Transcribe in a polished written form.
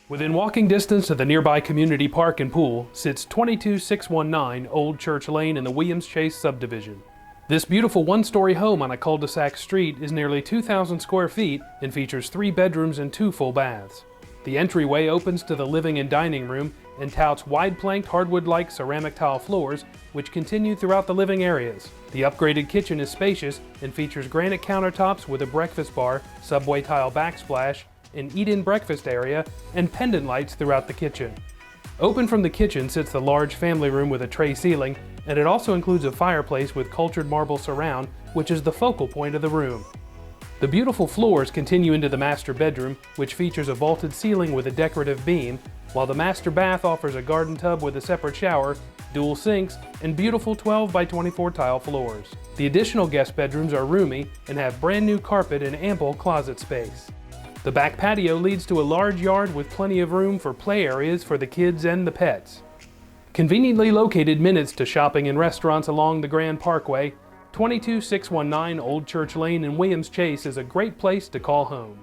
Within walking distance of the nearby community park and pool sits 22619 Old Church Lane in the Williams Chase subdivision. This beautiful one-story home on a cul-de-sac street is nearly 2,000 square feet and features 3 bedrooms and 2 full baths. The entryway opens to the living and dining room and touts wide-planked hardwood-like ceramic tile floors which continue throughout the living areas. The upgraded kitchen is spacious and features granite countertops with a breakfast bar, subway tile backsplash, an eat-in breakfast area, and pendant lights throughout the kitchen. Open from the kitchen sits the large family room with a tray ceiling, and it also includes a fireplace with cultured marble surround, which is the focal point of the room. The beautiful floors continue into the master bedroom, which features a vaulted ceiling with a decorative beam, while the master bath offers a garden tub with a separate shower, dual sinks, and beautiful 12 by 24 tile floors. The additional guest bedrooms are roomy and have brand new carpet and ample closet space. The back patio leads to a large yard with plenty of room for play areas for the kids and the pets. Conveniently located minutes to shopping and restaurants along the Grand Parkway, 22619 Old Church Lane in Williams Chase is a great place to call home.